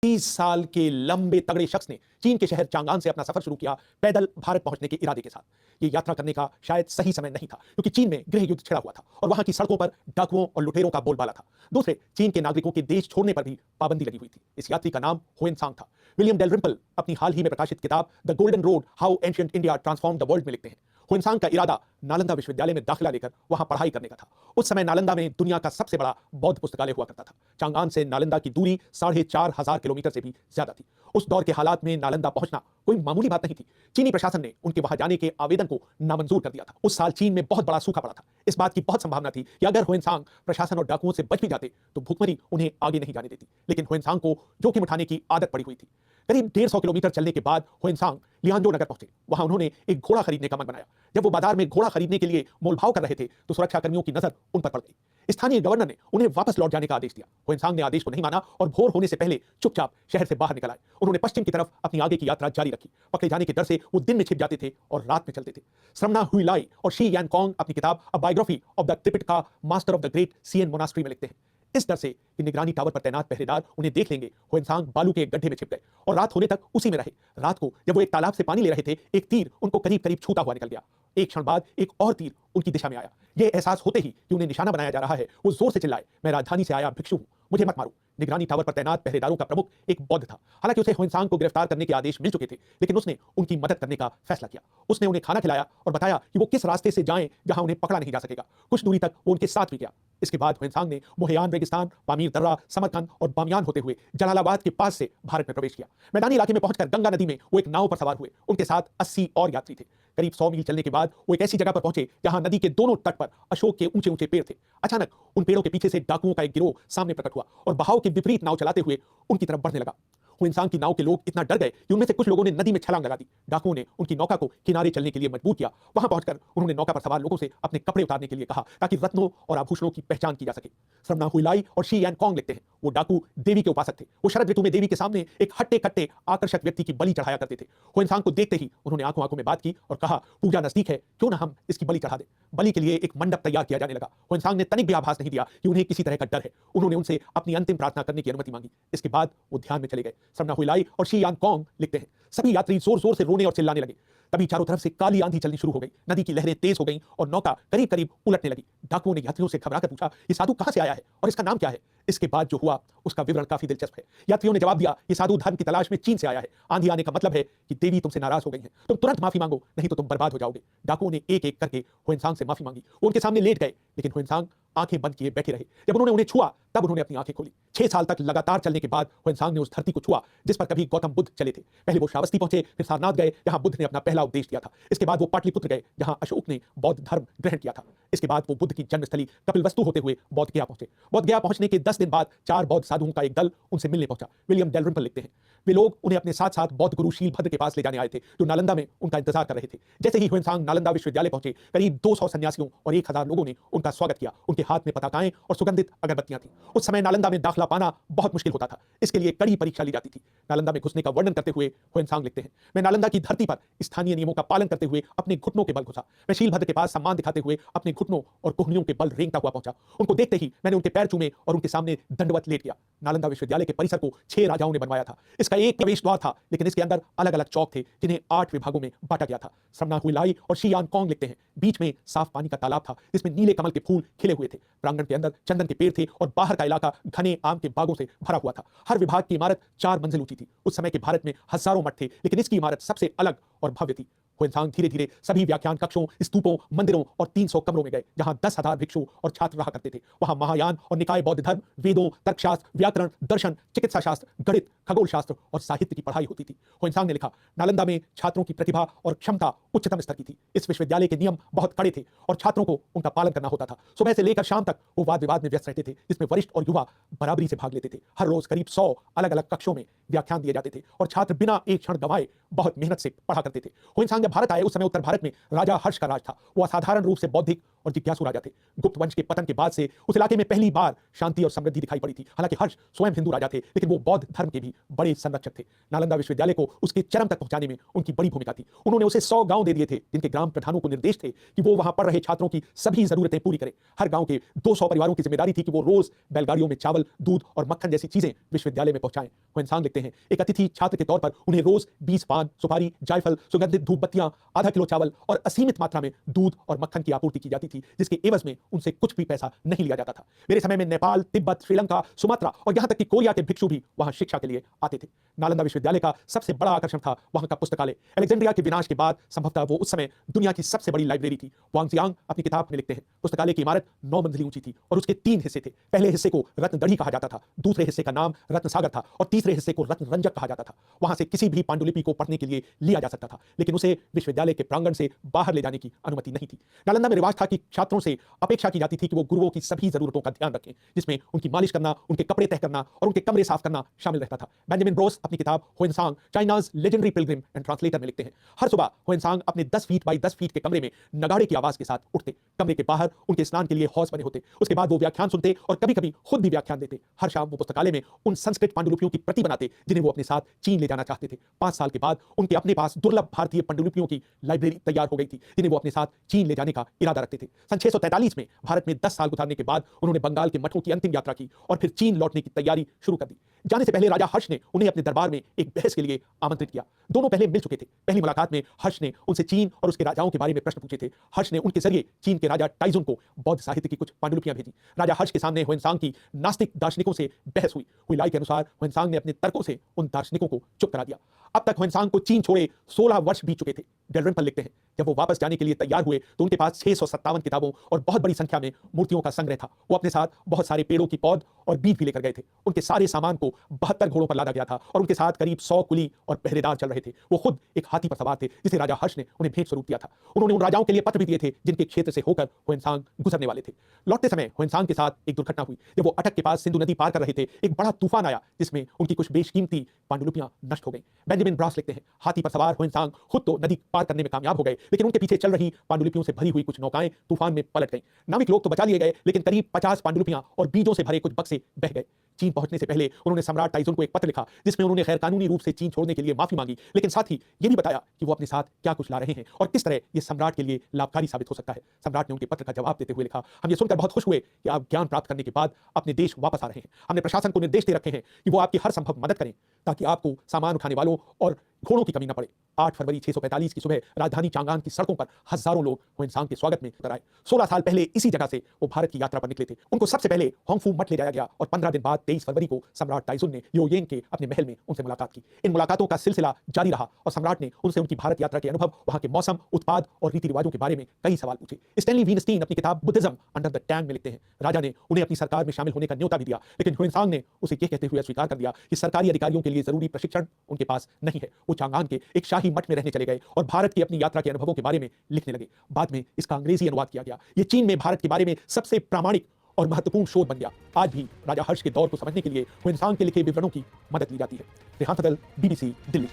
30 साल के लंबे तगड़े शख्स ने चीन के शहर चांगान से अपना सफर शुरू किया, पैदल भारत पहुंचने के इरादे के साथ। ये यात्रा करने का शायद सही समय नहीं था, क्योंकि चीन में गृह युद्ध छिड़ा हुआ था और वहां की सड़कों पर डाकुओं और लुटेरों का बोलबाला था। दूसरे, चीन के नागरिकों के देश छोड़ने पर भी पाबंदी लगी हुई थी। इस यात्री का नाम हुएनसांग था। विलियम डेलरिम्पल अपनी हाल ही में प्रकाशित किताब the golden road how ancient India transform the world में लिखते हैं, हुएनसांग का इरादा नालंदा विश्वविद्यालय में दाखिला लेकर वहां पढ़ाई करने का था। उस समय नालंदा में दुनिया का सबसे बड़ा बौद्ध पुस्तकालय हुआ करता था। चांगान से नालंदा की दूरी 4,500 किलोमीटर से भी ज्यादा थी। उस दौर के हालात में नालंदा पहुंचना कोई मामूली बात नहीं थी। चीनी प्रशासन ने उनके वहां जाने के आवेदन को नामंजूर कर दिया था। उस साल चीन में बहुत बड़ा सूखा पड़ा था। इस बात की बहुत संभावना थी कि अगर हुएनसांग प्रशासन और डाकुओं से बच भी जाते तो भूखमरी उन्हें आगे नहीं जाने देती। लेकिन हुएनसांग को जोखिम उठाने की आदत पड़ी हुई थी। करीब 150 किलोमीटर चलने के बाद हुएनसांग लियांजो नगर पहुंचे। वहां उन्होंने एक घोड़ा खरीदने का मन बनाया। जब वो बाजार में घोड़ा खरीदने के लिए मोलभाव कर रहे थे तो सुरक्षा कर्मियों की नजर उन पर पड़ गई। स्थानीय गवर्नर ने उन्हें वापस लौट जाने का आदेश दिया। हुएनसांग ने आदेश को नहीं माना और भोर होने से पहले चुपचाप शहर से बाहर निकल आए। उन्होंने पश्चिम की तरफ अपनी आगे की यात्रा जारी रखी। पकड़े जाने के डर से वो दिन में छिप जाते थे और रात में चलते थे। श्रमना हुइलाई और शी यानकोंग अपनी किताब a biography of the Tripitaka master of the great Cien monastery में लिखते हैं, इस डर से कि निगरानी टावर पर तैनात पहरेदार उन्हें देख लेंगे, हुएनसांग बालू के एक गड्ढे में छिप गए और रात होने तक उसी में रहे। रात को जब वो एक तालाब से पानी ले रहे थे, एक तीर उनको करीब करीब छूता हुआ निकल गया। एक क्षण बाद एक और तीर उनकी दिशा में आया। यह एहसास होते ही कि उन्हें निशाना बनाया जा रहा है, वो जोर से चिल्लाए, मैं राजधानी से आया भिक्षु हूं, मुझे मत मारो। निगरानी टावर पर तैनात पहरेदारों का प्रमुख एक बौद्ध था। हालांकि उसे हुएनसांग को गिरफ्तार करने के आदेश मिल चुके थे, लेकिन उसने उनकी मदद करने का फैसला किया। उसने उन्हें खाना खिलाया और बताया कि वो किस रास्ते से जाएं जहां उन्हें पकड़ा नहीं जा सकेगा। कुछ दूरी तक वो उनके साथ भी गया। इसके बाद हुएनसांग ने मोहयान रेगिस्तान, पामीर दर्रा, समरकंद और बामियान होते हुए जलालाबाद के पास से भारत में प्रवेश किया। मैदानी इलाके में पहुंचकर गंगा नदी में वो एक नाव पर सवार हुए। उनके साथ 80 और यात्री थे। करीब 100 मील चलने के बाद वो एक ऐसी जगह पर पहुंचे जहां नदी के दोनों तट पर अशोक के ऊंचे ऊंचे पेड़ थे। अचानक उन पेड़ों के पीछे से डाकुओं का एक गिरोह सामने प्रकट हुआ और बहाव के विपरीत नाव चलाते हुए उनकी तरफ बढ़ने लगा। हुएनसांग की नाव के लोग इतना डर गए कि उनमें से कुछ लोगों ने नदी में छलांग लगा दी। डाकुओं ने उनकी नौका को किनारे चलने के लिए मजबूर किया। वहां पहुंचकर उन्होंने नौका पर सवार लोगों से अपने कपड़े उतारने के लिए कहा ताकि रत्नों और आभूषणों की पहचान की जा सके। श्रमना हुइलाई और शी यानकोंग लिखते हैं, वो डाकू देवी के उपासक थे। वो शरद ऋतु में देवी के सामने एक हट्टे कट्टे आकर्षक व्यक्ति की बलि चढ़ाया करते थे। हुएनसांग को देखते ही उन्होंने आंखों आंखों में बात की और कहा, पूजा नजदीक है, क्यों ना हम इसकी बलि चढ़ा दें। बलि के लिए एक मंडप तैयार किया जाने लगा। हुएनसांग ने तनिक भी आभास नहीं दिया कि उन्हें किसी तरह का डर है। उन्होंने उनसे अपनी अंतिम प्रार्थना करने की अनुमति मांगी। इसके बाद वो ध्यान में चले गए। श्रमना हुइलाई और शी यानकोंग लिखते हैं, सभी यात्री जोर जोर से रोने और चिल्लाने लगे। तभी चारों तरफ से काली आंधी चलनी शुरू हो गई। नदी की लहरें तेज हो गईं और नौका करीब करीब उलटने लगी। डाकुओं ने यात्रियों से घबराकर पूछा, ये साधु कहां से आया है और इसका नाम क्या है। इसके बाद जो हुआ उसका विवरण काफी दिलचस्प है। यात्रियों ने जवाब दिया, ये साधु धर्म की तलाश में चीन से आया है। आंधी आने का मतलब है कि देवी तुमसे नाराज हो गई है। तुम तुरंत माफी मांगो, नहीं तो तुम बर्बाद हो जाओगे। डाकुओं ने एक एक करके हुएनसांग से माफी मांगी। वो उनके सामने लेट गए, लेकिन हुएनसांग आंखें बंद किए बैठे रहे। जब उन्होंने उन्हें छुआ तब उन्होंने अपनी आंखें खोली। 6 साल तक लगातार चलने के बाद हुएनसांग ने उस धरती को छुआ जिस पर कभी गौतम बुद्ध चले थे। पहले वो श्रावस्ती पहुंचे, फिर सारनाथ गए जहां बुद्ध ने अपना पहला उपदेश दिया था। इसके बाद वो पाटलिपुत्र गए जहां अशोक ने बौद्ध धर्म ग्रहण किया था। इसके बाद वो बुद्ध की जन्मस्थली कपिलवस्तु होते हुए बौद्ध गया पहुंचे। बौद्ध गया पहुंचने के 10 दिन बाद 4 बौद्ध साधुओं का एक दल उनसे मिलने पहुंचा। विलियम डेलरिम्पल लिखते हैं, वे लोग उन्हें अपने साथ साथ बौद्ध गुरु शीलभद्र के पास ले जाने आए थे, जो नालंदा में उनका इंतजार कर रहे थे। जैसे ही हुएनसांग नालंदा विश्वविद्यालय पहुंचे, करीब 200 सन्यासियों और 1000 लोगों ने उनका स्वागत किया। उनके हाथ में पताकाएं और सुगंधित अगरबत्तियां थी। उस समय नालंदा में दाखिला पाना बहुत मुश्किल होता था। इसके लिए कड़ी परीक्षा ली जाती थी। नालंदा में घुसने का वर्णन करते हुए हुएनसांग लिखते हैं, मैं नालंदा की धरती पर स्थानीय नियमों का पालन करते हुए अपने घुटनों के बल घुसा। मैं शीलभद्र के पास सम्मान दिखाते हुए अपने घुटनों और कोहनियों के बल रेंगता हुआ पहुंचा। उनको देखते ही मैंने उनके पैर चूमे और उनके सामने दंडवत लेट गया। नालंदा विश्वविद्यालय के परिसर को 6 राजाओं ने बनवाया था। इसका एक प्रवेश द्वार था, लेकिन इसके अंदर अलग अलग चौक थे जिन्हें 8 विभागों में बांटा गया था। श्रमना हुइलाई और शी यानकोंग लिखते हैं, बीच में साफ पानी का तालाब था जिसमें नीले कमल के फूल खिले हुए थे। प्रांगण के अंदर चंदन के पेड़ थे और बाहर का इलाका घने आम के बागों से भरा हुआ था। हर विभाग की इमारत 4 मंजिल ऊंची थी। उस समय के भारत में हजारों मठ थे, लेकिन इसकी इमारत सबसे अलग और भव्य थी। हुएनसांग धीरे धीरे सभी व्याख्यान कक्षों, स्तूपों, मंदिरों और 300 कमरों में गए जहां 10,000 भिक्षु और छात्र रहा करते थे। वहां महायान और निकाय बौद्ध धर्म, वेदों, तर्कशास्त्र, व्याकरण, दर्शन, चिकित्सा शास्त्र, गणित, खगोल शास्त्र और साहित्य की पढ़ाई होती थी। हुएनसांग ने लिखा, नालंदा में छात्रों की प्रतिभा और क्षमता उच्चतम स्तर की थी। इस विश्वविद्यालय के नियम बहुत कड़े थे और छात्रों को उनका पालन करना होता था। सुबह से लेकर शाम तक वो वाद विवाद में व्यस्त रहते थे, जिसमें वरिष्ठ और युवा बराबरी से भाग लेते थे। हर रोज करीब 100 अलग अलग कक्षों में व्याख्यान दिए जाते थे और छात्र बिना एक क्षण गंवाए बहुत मेहनत से पढ़ा करते थे। हुएनसांग जब भारत आए, उस समय उत्तर भारत में राजा हर्ष का राज था। वो असाधारण रूप से बौद्धिक और जिज्ञासु राजा थे। गुप्त वंश के पतन के बाद से उस इलाके में पहली बार शांति और समृद्धि दिखाई पड़ी थी। हालांकि हर्ष स्वयं हिंदू राजा थे, लेकिन वो बौद्ध धर्म के भी बड़े संरक्षक थे। नालंदा विश्वविद्यालय को उसके चरम तक पहुंचाने में उनकी बड़ी भूमिका थी। उन्होंने उसे 100 गांव दे दिए थे, जिनके ग्राम प्रधानों को निर्देश थे कि वो वहां पढ़ रहे छात्रों की सभी जरूरतें पूरी करें। हर गांव के 200 परिवारों की जिम्मेदारी थी कि वो रोज बैलगाड़ियों में चावल, दूध और मक्खन जैसी चीजें विश्वविद्यालय में पहुंचाएं। हुएनसांग लिखते हैं, एक अतिथि छात्र के तौर पर उन्हें रोज 20 पान, सुपारी, जायफल, सुगंधित धूप बत्तियां, आधा किलो चावल और असीमित मात्रा में दूध और मक्खन की आपूर्ति की जाती थी, जिसके एवज में उनसे कुछ भी पैसा नहीं लिया जाता था। मेरे समय में नेपाल, तिब्बत, श्रीलंका, सुमात्रा और यहां तक कि कोरिया के भिक्षु भी वहां शिक्षा के लिए आते थे। नालंदा विश्वविद्यालय का सबसे बड़ा आकर्षण था वहां का पुस्तकालय। अलेक्जेंड्रिया के विनाश के बाद संभवतः वो उस समय दुनिया की सबसे बड़ी लाइब्रेरी थी। वांगजियांग अपनी किताब में लिखते हैं, पुस्तकालय की इमारत 9 मंजिली ऊंची थी और उसके 3 हिस्से थे। पहले हिस्से को रत्नगढ़ी कहा जाता था, दूसरे हिस्से का नाम रत्नसागर था और तीसरे हिस्से को रत्नरंजक कहा जाता था। वहां से किसी भी पांडुलिपि को पढ़ने के लिए लिया जा सकता था, लेकिन उसे विश्वविद्यालय के प्रांगण से बाहर ले जाने की अनुमति नहीं थी। नालंदा में रिवाज था कि छात्रों से अपेक्षा की जाती थी कि वो गुरुओं की सभी जरूरतों का ध्यान रखें, जिसमें उनकी मालिश करना, उनके कपड़े तह करना और उनके कमरे साफ करना शामिल रहता था। बेंजामिन ब्रोस अपनी किताब Hiuen Tsang China's legendary Pilgrim and translator में लिखते हैं, हर सुबह हुएनसांग अपने 10 फीट बाई 10 फीट के कमरे में नगाड़े की आवाज के साथ उठते। कमरे के बाहर उनके स्नान के लिए हौज बने होते। उसके बाद वो व्याख्यान सुनते और कभी-कभी खुद भी व्याख्यान देते। हर शाम वो पुस्तकालय में उन संस्कृत पांडुलिपियों की प्रति बनाते जिन्हें वो अपने साथ चीन ले जाना चाहते थे। 5 साल के बाद उनके अपने पास दुर्लभ भारतीय पांडुलिपियों की लाइब्रेरी तैयार हो गई थी, जिन्हें वो अपने साथ चीन ले जाने का इरादा रखते थे। सन 643 में भारत में 10 साल गुजारने के बाद उन्होंने बंगाल के मठों की अंतिम यात्रा की और फिर चीन लौटने की तैयारी शुरू कर दी। जाने से पहले राजा हर्ष ने उन्हें अपने दरबार में एक बहस के लिए आमंत्रित किया। दोनों पहले मिल चुके थे। पहली मुलाकात में हर्ष ने उनसे चीन और उसके राजाओं के बारे में प्रश्न पूछे थे। हर्ष ने उनके जरिए चीन के राजा टाइजुन को बौद्ध साहित्य की कुछ पांडुलिपियां भेजी। राजा हर्ष के सामने हुएनसांग की नास्तिक दार्शनिकों से बहस हुई। हुई के अनुसार हुएनसांग ने अपने तर्कों से उन दार्शनिकों को चुप करा दिया। अब तक हुएनसांग को चीन छोड़े 16 वर्ष बीत चुके थे। डेलरन लिखते हैं, जब वो वापस जाने के लिए तैयार हुए तो उनके पास 657 किताबों और बहुत बड़ी संख्या में मूर्तियों का संग्रह था। वो अपने साथ बहुत सारे पेड़ों की पौध और बीज भी लेकर गए थे। उनके सारे सामान को 72 घोड़ों पर लादा गया था और उनके साथ करीब 100 कुली और पहरेदार चल रहे थे। वो खुद एक हाथी पर सवार थे, जिसे राजा हर्ष ने उन्हें भेंट स्वरूप दिया था। उन्होंने उन राजाओं के लिए पत्र भी दिए थे जिनके क्षेत्र से होकर हुएनसांग गुजरने वाले थे। लौटते समय हुएनसांग के साथ एक दुर्घटना हुई। जब वो अटक के पास सिंधु नदी पार कर रहे थे, एक बड़ा तूफान आया जिसमें उनकी कुछ बेशकीमती पांडुलिपियां नष्ट हो गई। बेंजामिन ब्रास लिखते हैं, हाथी पर सवार हुएनसांग खुद तो नदी पार करने में कामयाब हो गए, लेकिन उनके पीछे चल रही पांडुलिपियों से भरी हुई कुछ नौकाएं तूफान में पलट गईं। नाविक लोग तो बचा लिए गए, लेकिन करीब 50 पांडुलिपियां और बीजों से भरे कुछ बक्से बह गए। चीन पहुंचने से पहले उन्होंने सम्राट टाइजुन को एक पत्र लिखा, जिसमें उन्होंने गैर कानूनी रूप से चीन छोड़ने के लिए माफी मांगी, लेकिन साथ ही यह भी बताया कि वो अपने साथ क्या कुछ ला रहे हैं और किस तरह यह सम्राट के लिए लाभकारी साबित हो सकता है। सम्राट ने उनके पत्र का जवाब देते हुए लिखा, हम ये सुनकर बहुत खुश हुए कि आप ज्ञान प्राप्त करने के बाद अपने देश वापस आ रहे हैं। हमने प्रशासन को निर्देश दे रखे हैं कि वो आपकी हर संभव मदद करें ताकि आपको सामान उठाने वालों और घोड़ों की कमी न पड़े। 8 फरवरी 645 की सुबह राजधानी चांगान की सड़कों पर हजारों लोग हुएनसांग के स्वागत में उतर आए। 16 साल पहले इसी जगह से वो भारत की यात्रा पर निकले थे। उनको सबसे पहले होंगफू मठ ले जाया गया और 15 दिन बाद 23 फरवरी को सम्राट टाइजुन ने योयेंग के अपने महल में उनसे मुलाकात की। इन मुलाकातों का सिलसिला जारी रहा और सम्राट ने उनसे उनकी भारत यात्रा के अनुभव, वहां के मौसम, उत्पाद और रीति रिवाजों के बारे में कई सवाल पूछे। स्टैनली वीनस्टीन अपनी किताब बुद्धिज्म अंडर द टैंग में लिखते हैं, राजा ने उन्हें अपनी सरकार में शामिल होने का न्योता भी दिया, लेकिन हुएनसांग ने उसे यह कहते हुए स्वीकार कर दिया कि सरकारी अधिकारियों के लिए जरूरी प्रशिक्षण उनके पास नहीं है। वो चांगान के एक शाही मठ में रहने चले गए और भारत की अपनी यात्रा के अनुभवों के बारे में लिखने लगे। बाद में इसका अंग्रेजी अनुवाद किया गया। ये चीन में भारत के बारे में सबसे प्रामाणिक और महत्वपूर्ण शोध बन गया। आज भी राजा हर्ष के दौर को समझने के लिए हुएनसांग के लिखे विवरणों की मदद ली जाती है। रेहान फजल, BBC, दिल्ली।